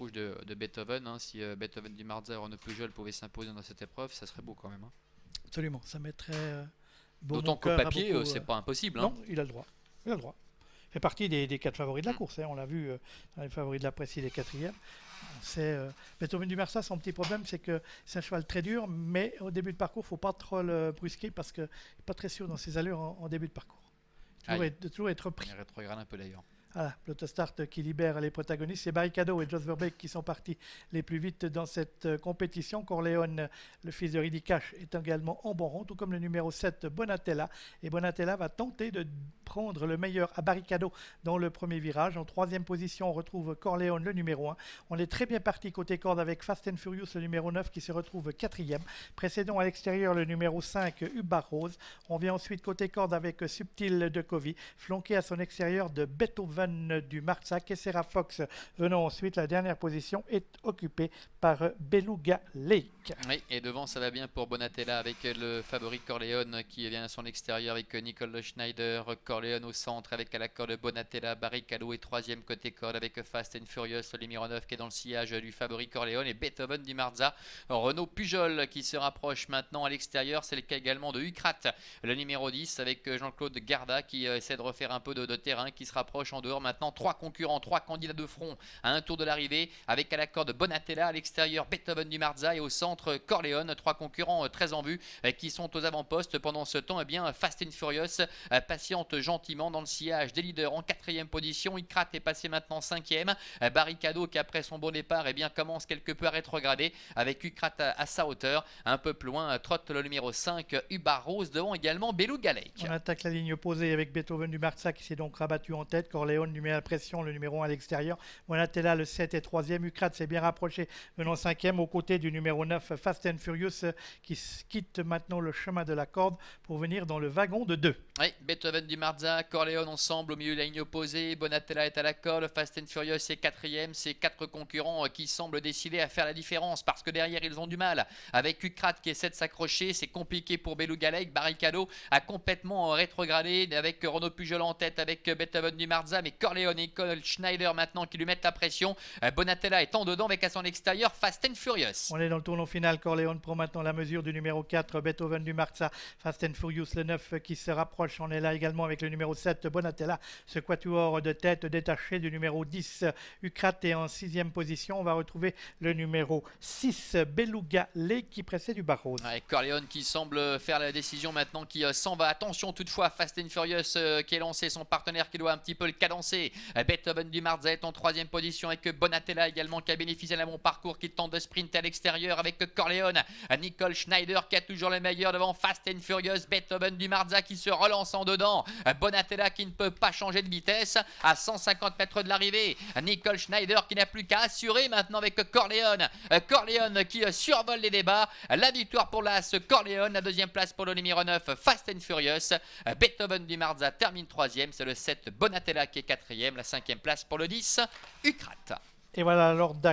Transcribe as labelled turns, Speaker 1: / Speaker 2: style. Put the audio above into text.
Speaker 1: rouge de Beethoven. Hein. Si Beethoven du Marza et Renaud Pujol pouvaient s'imposer dans cette épreuve, ça serait beau quand même. Hein.
Speaker 2: Absolument, ça mettrait
Speaker 1: D'autant qu'au papier, c'est pas impossible. Hein.
Speaker 2: Non, il a le droit. Il a le droit. Il fait partie des 4 favoris de la course. Hein. On l'a vu dans les favoris de la presse, il est 4e. Beethoven du Marza, son petit problème, c'est que c'est un cheval très dur, mais au début de parcours, il ne faut pas trop le brusquer parce qu'il n'est pas très sûr dans ses allures en début de parcours. De toujours être pris.
Speaker 1: Il rétrograde un peu d'ailleurs.
Speaker 2: Voilà, l'autostart qui libère les protagonistes. C'est Barricado et Jos Verbeek qui sont partis les plus vite dans cette compétition. Corleone, le fils de Riddy Cash, est également en bon rang, tout comme le numéro 7, Bonatella. Et Bonatella va tenter de prendre le meilleur à Barricado dans le premier virage. En troisième position, on retrouve Corleone, le numéro 1. On est très bien parti côté corde avec Fast and Furious, le numéro 9, qui se retrouve 4e. Précédons à l'extérieur le numéro 5, Ubar Rose. On vient ensuite côté corde avec Subtil de Covey, flanqué à son extérieur de Beethoven du Marza. Kessera Fox venant ensuite. La dernière position est occupée par Beluga Lake.
Speaker 1: Oui, et devant ça va bien pour Bonatella avec le favori Corleone qui vient à son extérieur avec Nicole Schneider. Corleone au centre avec à la corde Bonatella. Barricado est 3e côté corde avec Fast and Furious, le numéro 9 qui est dans le sillage du favori Corleone, et Beethoven du Marza. Renaud Pujol qui se rapproche maintenant à l'extérieur. C'est le cas également de Ucrat, le numéro 10, avec Jean-Claude Garda qui essaie de refaire un peu de terrain, qui se rapproche en dehors. Maintenant 3 concurrents, 3 candidats de front à un tour de l'arrivée, avec à la corde Bonatella, à l'extérieur Beethoven du Marza, et au centre Corleone. 3 concurrents très en vue qui sont aux avant-postes. Pendant ce temps, eh bien, Fast and Furious patiente gentiment dans le sillage des leaders en 4e position. Ucrat est passé maintenant 5e. Barricado, qui après son bon départ, eh bien, commence quelque peu à rétrograder, avec Ucrat à sa hauteur. Un peu plus loin trotte le numéro 5, Ubar Rose, devant également Beluga Lake.
Speaker 2: On attaque la ligne opposée avec Beethoven du Marza qui s'est donc rabattu en tête. Corleone lui met la pression, le numéro 1 à l'extérieur. Bonatella, le 7 est 3e. Ucrat s'est bien rapproché, venant 5e aux côtés du numéro 9, Fast and Furious, qui quitte maintenant le chemin de la corde pour venir dans le wagon de 2.
Speaker 1: Oui, Beethoven du Marza, Corleone ensemble au milieu de la ligne opposée. Bonatella est à la corde. Fast and Furious est 4e. Ces 4 concurrents qui semblent décidés à faire la différence, parce que derrière ils ont du mal. Avec Ucrat qui essaie de s'accrocher, c'est compliqué pour Beluga Lake. Barricado a complètement rétrogradé, avec Renaud Pujol en tête, avec Beethoven du Marza, mais Corleone et Nicole Schneider maintenant qui lui mettent la pression. Bonatella est en dedans avec à son extérieur Fast and Furious.
Speaker 2: On est dans le tournant final. Corleone prend maintenant la mesure du numéro 4, Beethoven du Marza. Fast and Furious, le 9, qui se rapproche. On est là également avec le numéro 7, Bonatella. Ce quatuor de tête détaché du numéro 10, Ucrat, est en 6e position. On va retrouver le numéro 6, Beluga Lake, qui précède Ubar Rose.
Speaker 1: Ouais, Corleone qui semble faire la décision maintenant, qui s'en va. Attention toutefois, Fast and Furious qui est lancé, son partenaire qui doit un petit peu le cadencer. Beethoven du Marza est en 3e position, avec Bonatella également qui a bénéficié d'un bon parcours, qui tente de sprinter à l'extérieur avec Corleone. Nicole Schneider qui a toujours le meilleur devant Fast and Furious. Beethoven du Marza qui se relance en dedans. Bonatella qui ne peut pas changer de vitesse à 150 mètres de l'arrivée. Nicole Schneider qui n'a plus qu'à assurer maintenant avec Corleone. Corleone qui survole les débats. La victoire pour l'As Corleone, la 2e place pour le numéro 9, Fast and Furious. Beethoven du Marza termine 3e. C'est le 7, Bonatella qui est 4e. La 5e place pour le 10, Ucrat.
Speaker 2: Et voilà l'ordre d'arrivée.